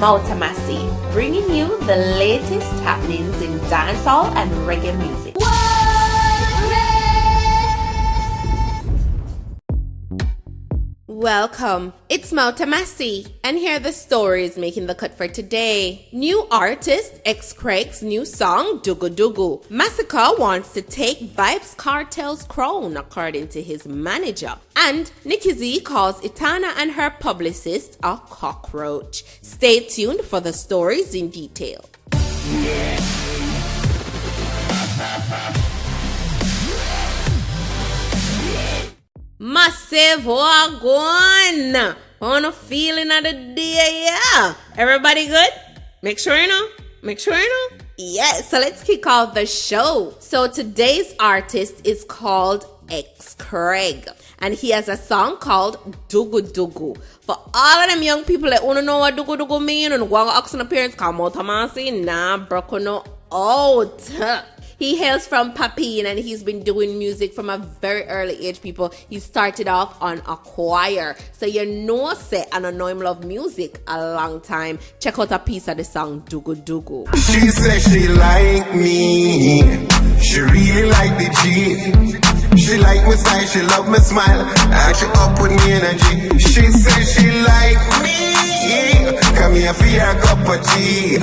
Mouta Massi, bringing you the latest happenings in dancehall and reggae music. Welcome, it's Mouta Massi, and here are the stories making the cut for today. New artist XKhraig's new song, Duggu. Masicka wants to take Vybz Kartel's crown, according to his manager. And Nikki Z calls Itana and her publicist a cockroach. Stay tuned for the stories in detail. Massive wagon on a feeling of the day, yeah. Everybody good? Make sure you know. Yes, so let's kick off the show. So today's artist is called XKhraig, and he has a song called Duggu. For all of them young people that want to know what Duggu mean and want to ask an appearance, call Mouta Massi, nah, bro, no out. He hails from Papine and he's been doing music from a very early age, people. He started off on a choir. So you know, say, I don't know him love music a long time. Check out a piece of the song, Duggu. She said she like me. She really like the G. She like my style, she love my smile. And she up with me energy. She said she like me. Come here for your cup of tea.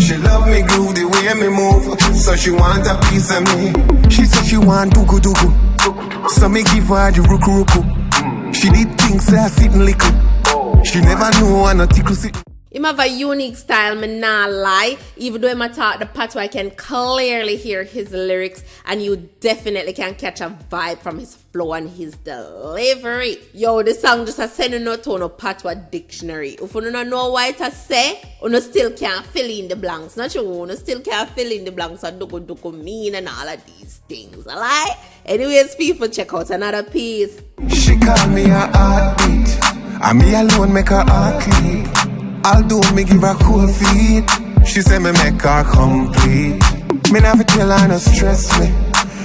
She love me groove the way me move, so she want a piece of me. She said she want Duggu, so me give her the ruku. She did things that sitting little. She never knew I not tickle sit. Him have a unique style, me nah lie. Even though I talk the part where I can clearly hear his lyrics, and you definitely can catch a vibe from his flow and his delivery. Yo, the song just a send no to no patois dictionary. If you don't know what it say, you still can't fill in the blanks. Not true, you still can't fill in the blanks and Duggu mean and all of these things. Alright? Anyways, people, check out another piece. She call me a heartbeat, and me alone make her heart clean. Although me give her cool feet, she say me make her complete. Me never tell her no stress me.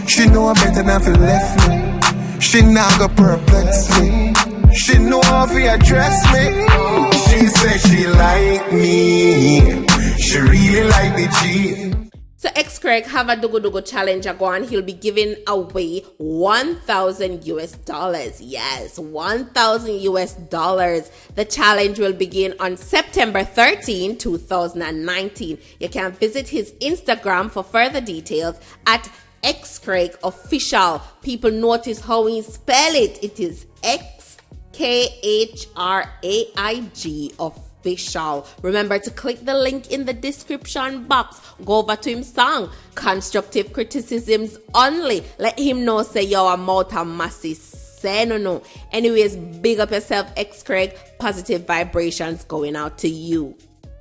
She know better than fi left me. She now go perplex me. She know how fi address me. She say she like me. She really like the G. So XKhraig have a Duggu challenge go on. He'll be giving away $1,000. Yes, $1,000. The challenge will begin on September 13, 2019. You can visit his Instagram for further details at XKhraig Official. People notice how he spell it. It is XKhraig Official. Remember to click the link in the description box. Go over to his song. Constructive criticisms only. Let him know say yo a Mouta Massi. Say no. Anyways, big up yourself, XKhraig. Positive vibrations going out to you.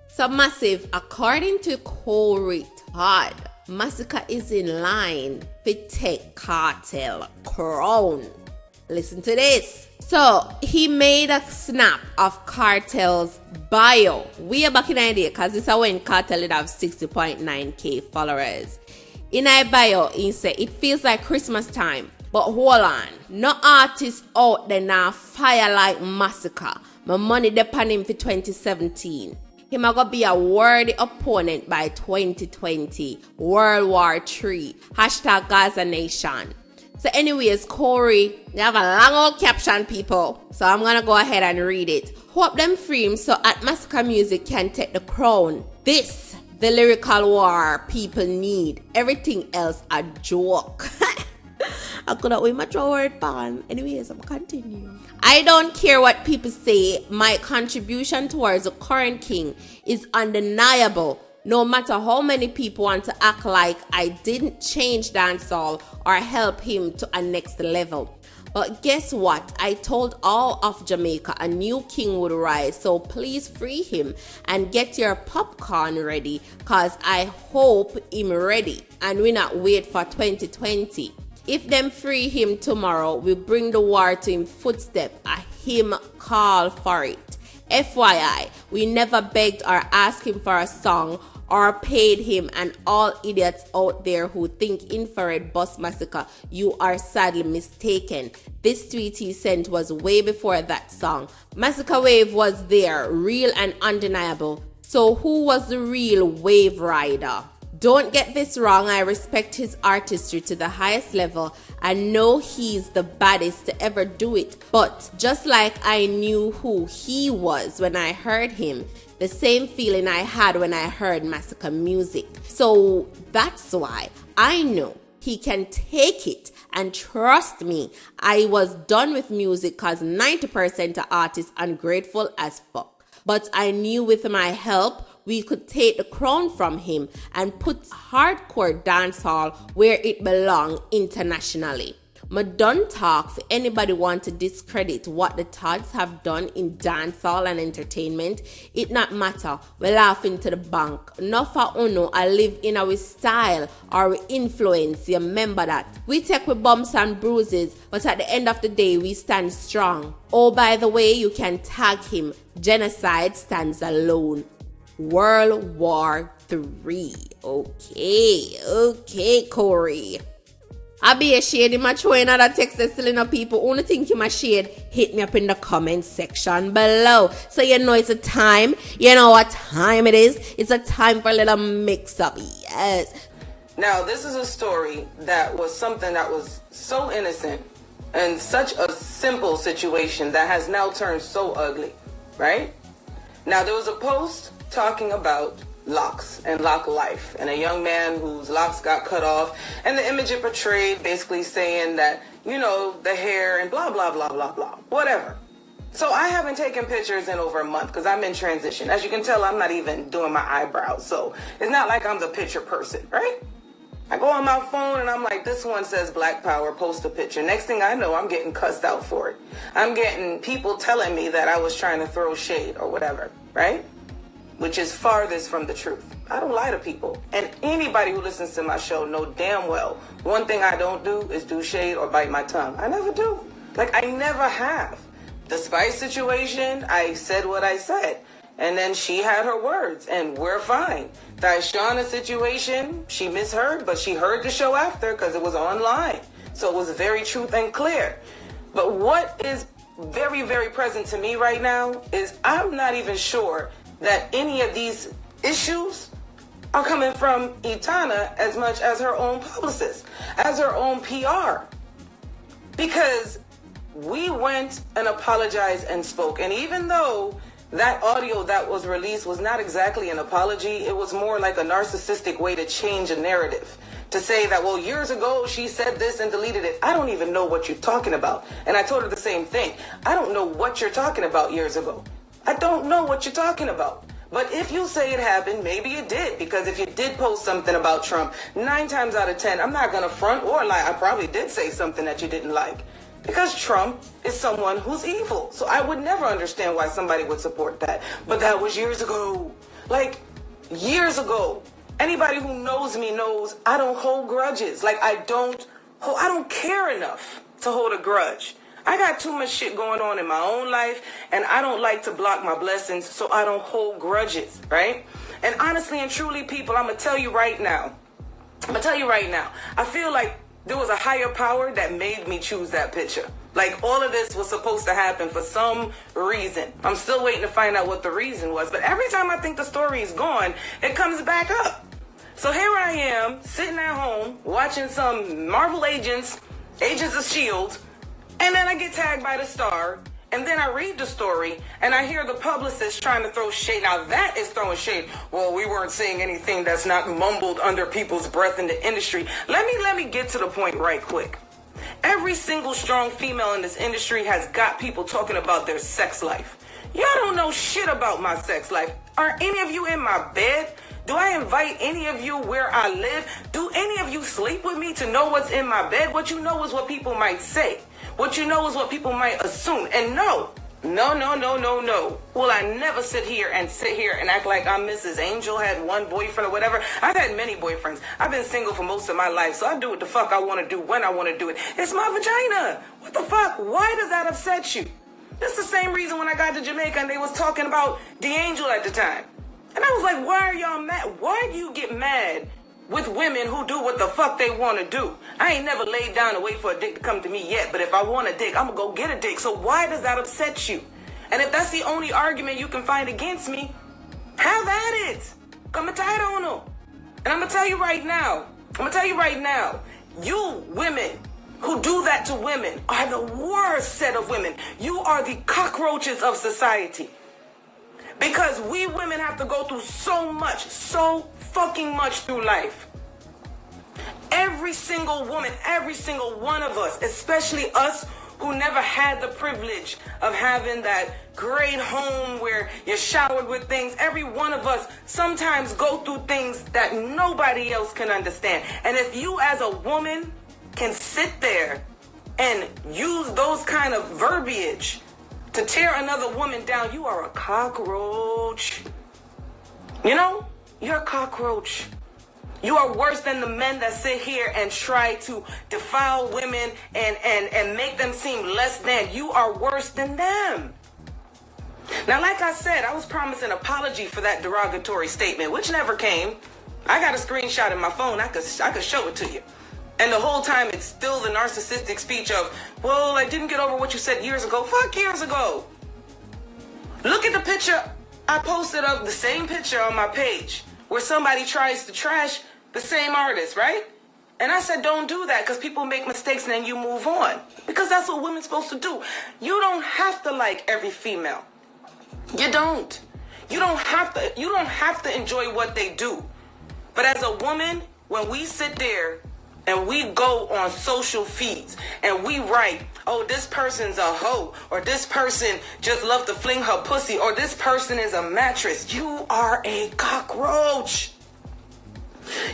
So massive, according to Corey Todd, Masicka is in line to take Kartel crown. Listen to this. So he made a snap of Kartel's bio way back in the day, because this is when Kartel did have 60.9k followers. In our bio, he said, it feels like Christmas time, but hold on. No artist out there now fire like Masicka. My money depend him for 2017. He might go be a worthy opponent by 2020. World War III. # Gaza Nation. So anyways, Corey, they have a long old caption, people. So I'm going to go ahead and read it. Hope them free him so at Masicka Music can take the crown. This, the lyrical war people need. Everything else a joke. I could have my word pan. Anyways, I'm continuing. I don't care what people say. My contribution towards the current king is undeniable. No matter how many people want to act like I didn't change dancehall or help him to a next level. But guess what? I told all of Jamaica a new king would rise. So please free him and get your popcorn ready, cause I hope him ready and we not wait for 2020. If them free him tomorrow, we bring the war to him footstep. A him call for it. FYI, we never begged or asked him for a song or paid him, and all idiots out there who think infrared bust Masicka, you are sadly mistaken. This tweet he sent was way before that song. Masicka wave was there, real and undeniable. So who was the real wave rider? Don't get this wrong, I respect his artistry to the highest level and know he's the baddest to ever do it. But just like I knew who he was when I heard him, the same feeling I had when I heard Masicka music. So that's why I know he can take it, and trust me, I was done with music cause 90% of artists ungrateful as fuck. But I knew with my help, we could take the crown from him and put hardcore dancehall where it belongs internationally. I don't talk for anybody want to discredit what the Todds have done in dancehall and entertainment. It not matter. We laughing to the bank. Not for uno I live in our style or we influence. You remember that. We take with bumps and bruises, but at the end of the day we stand strong. Oh, by the way, you can tag him. Genocide stands alone. World War III. Okay, Corey. I be a shade in my throwing another text that's still in people. Only think you my shade, hit me up in the comment section below. So you know it's a time. You know what time it is. It's a time for a little mix up. Yes. Now this is a story that was something that was so innocent and such a simple situation that has now turned so ugly, right? Now there was a post talking about locks and lock life and a young man whose locks got cut off, and the image it portrayed basically saying that, you know, the hair and blah blah blah blah blah, whatever. So I haven't taken pictures in over a month because I'm in transition. As you can tell, I'm not even doing my eyebrows, so it's not like I'm the picture person, right? I go on my phone and I'm like, this one says Black Power, post a picture. Next thing I know, I'm getting cussed out for it. I'm getting people telling me that I was trying to throw shade or whatever, right? Which is farthest from the truth. I don't lie to people. And anybody who listens to my show know damn well, one thing I don't do is do shade or bite my tongue. I never do. Like, I never have. The Spice situation, I said what I said. And then she had her words, and we're fine. The Ishana situation, she misheard, but she heard the show after because it was online. So it was very truth and clear. But what is very, very present to me right now is I'm not even sure that any of these issues are coming from Itana as much as her own publicist, as her own PR. Because we went and apologized and spoke. And even though that audio that was released was not exactly an apology, it was more like a narcissistic way to change a narrative. To say that, well, years ago she said this and deleted it. I don't even know what you're talking about. And I told her the same thing. I don't know what you're talking about years ago. I don't know what you're talking about. But if you say it happened, maybe it did. Because if you did post something about Trump, 9 times out of 10, I'm not going to front or lie. I probably did say something that you didn't like. Because Trump is someone who's evil. So I would never understand why somebody would support that. But that was years ago. Like, years ago. Anybody who knows me knows I don't hold grudges. Like, I don't care enough to hold a grudge. I got too much shit going on in my own life, and I don't like to block my blessings, so I don't hold grudges, right? And honestly and truly, people, I'm going to tell you right now, I feel like there was a higher power that made me choose that picture. Like, all of this was supposed to happen for some reason. I'm still waiting to find out what the reason was, but every time I think the story is gone, it comes back up. So here I am, sitting at home, watching some Marvel Agents of S.H.I.E.L.D., and then I get tagged by the Star, and then I read the story, and I hear the publicist trying to throw shade. Now that is throwing shade. Well, we weren't saying anything that's not mumbled under people's breath in the industry. Let me get to the point right quick. Every single strong female in this industry has got people talking about their sex life. Y'all don't know shit about my sex life. Are any of you in my bed? Do I invite any of you where I live? Do any of you sleep with me to know what's in my bed? What you know is what people might say. What you know is what people might assume. And no. Will I never sit here and act like I'm Mrs. Angel, had one boyfriend or whatever. I've had many boyfriends. I've been single for most of my life, so I do what the fuck I want to do when I want to do it. It's my vagina. What the fuck? Why does that upset you? That's the same reason when I got to Jamaica and they was talking about D'Angel at the time. And I was like, why are y'all mad? Why do you get mad with women who do what the fuck they want to do? I ain't never laid down and wait for a dick to come to me yet, but if I want a dick, I'm going to go get a dick. So why does that upset you? And if that's the only argument you can find against me, Have at it. Come and tight on them. And I'm going to tell you right now, you women who do that to women are the worst set of women. You are the cockroaches of society. Because we women have to go through so fucking much through life. Every single woman, every single one of us, especially us who never had the privilege of having that great home where you're showered with things, every one of us sometimes go through things that nobody else can understand. And if you as a woman can sit there and use those kind of verbiage to tear another woman down, you are a cockroach. You know, you're a cockroach. You are worse than the men that sit here and try to defile women and make them seem less than. You are worse than them. Now, like I said, I was promised an apology for that derogatory statement, which never came. I got a screenshot in my phone. I could show it to you. And the whole time it's still the narcissistic speech of, well, I didn't get over what you said years ago. Fuck years ago. Look at the picture I posted of the same picture on my page where somebody tries to trash the same artist, right? And I said, don't do that because people make mistakes and then you move on. Because that's what women's supposed to do. You don't have to like every female. You don't. You don't have to enjoy what they do. But as a woman, when we sit there and we go on social feeds and we write, oh, this person's a hoe, or this person just loved to fling her pussy, or this person is a mattress, you are a cockroach.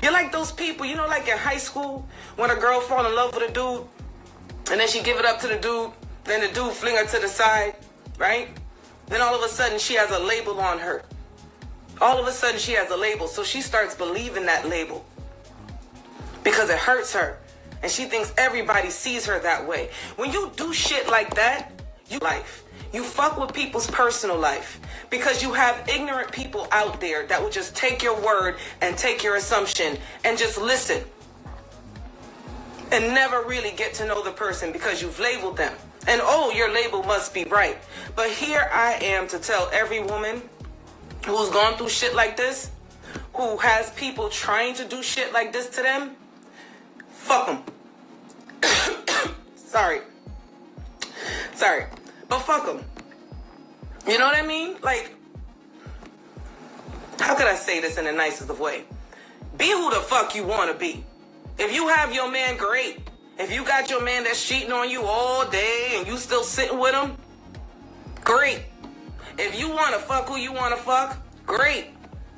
You're like those people, you know, like in high school when a girl fall in love with a dude and then she give it up to the dude, then the dude fling her to the side, right? Then all of a sudden she has a label on her. All of a sudden she has a label, so she starts believing that label because it hurts her and she thinks everybody sees her that way. When you do shit like that, you fuck with people's personal life because you have ignorant people out there that will just take your word and take your assumption and just listen and never really get to know the person because you've labeled them. And oh, your label must be right. But here I am to tell every woman who's gone through shit like this, who has people trying to do shit like this to them, fuck them. Sorry. But fuck them. You know what I mean? Like, how could I say this in the nicest of way? Be who the fuck you want to be. If you have your man, great. If you got your man that's cheating on you all day and you still sitting with him, great. If you want to fuck who you want to fuck, great.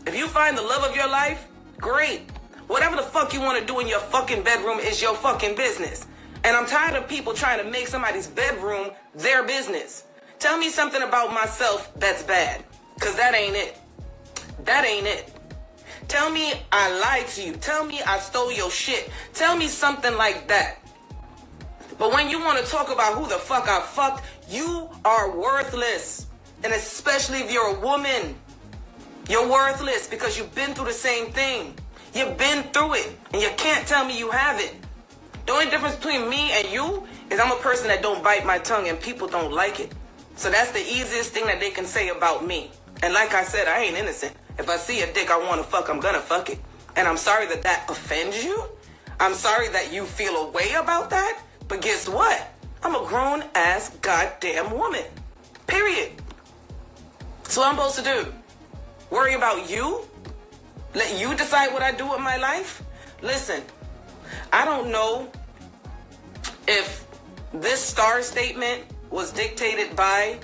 If you find the love of your life, great. Whatever the fuck you want to do in your fucking bedroom is your fucking business. And I'm tired of people trying to make somebody's bedroom their business. Tell me something about myself that's bad, because that ain't it. That ain't it. Tell me I lied to you. Tell me I stole your shit. Tell me something like that. But when you want to talk about who the fuck I fucked, you are worthless. And especially if you're a woman, you're worthless because you've been through the same thing. You've been through it, and you can't tell me you haven't. The only difference between me and you is I'm a person that don't bite my tongue and people don't like it. So that's the easiest thing that they can say about me. And like I said, I ain't innocent. If I see a dick I want to fuck, I'm gonna fuck it. And I'm sorry that that offends you. I'm sorry that you feel a way about that. But guess what? I'm a grown-ass goddamn woman. Period. So what I'm supposed to do? Worry about you? Let you decide what I do with my life? Listen, I don't know if this star statement was dictated by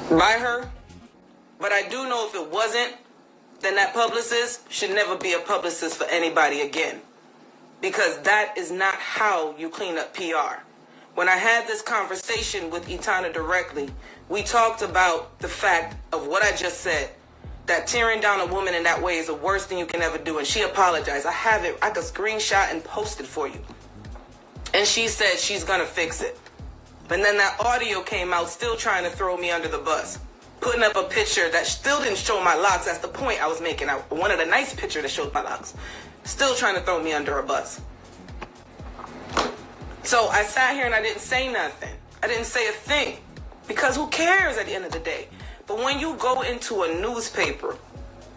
her, but I do know if it wasn't, then that publicist should never be a publicist for anybody again. Because that is not how you clean up PR. When I had this conversation with Itana directly, we talked about the fact of what I just said, that tearing down a woman in that way is the worst thing you can ever do. And she apologized. I have it. I could screenshot and post it for you. And she said she's going to fix it. But then that audio came out still trying to throw me under the bus. Putting up a picture that still didn't show my locks. That's the point I was making. I wanted a nice picture that showed my locks. Still trying to throw me under a bus. So I sat here and I didn't say nothing. I didn't say a thing. Because who cares at the end of the day? But when you go into a newspaper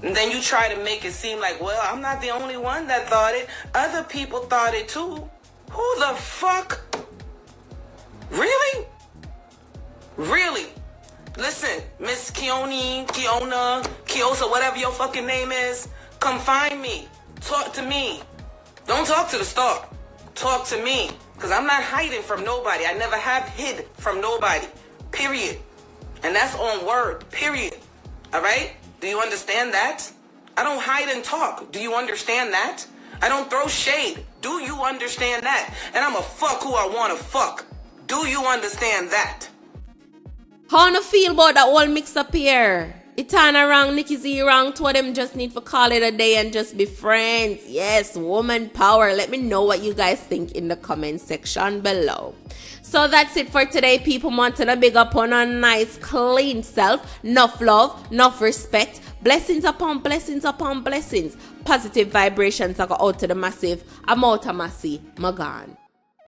and then you try to make it seem like, well, I'm not the only one that thought it. Other people thought it too. Who the fuck? Really? Really? Listen, Miss Kiona, Kiosa, whatever your fucking name is, come find me. Talk to me. Don't talk to the star. Talk to me. Because I'm not hiding from nobody. I never have hid from nobody. Period. And that's on word. Period. All right? Do you understand that? I don't hide and talk. Do you understand that? I don't throw shade. Do you understand that? And I'ma fuck who I wanna fuck. Do you understand that? How do you feel about that whole mix up here? Itana wrong, Nikki Z wrong. Two of them just need to call it a day and just be friends. Yes, woman power. Let me know what you guys think in the comment section below. So that's it for today, people. Wanting to big up on a nice, clean self. Enough love, enough respect. Blessings upon blessings upon blessings. Positive vibrations that go out to the massive. I'm Mouta Massi. Magan.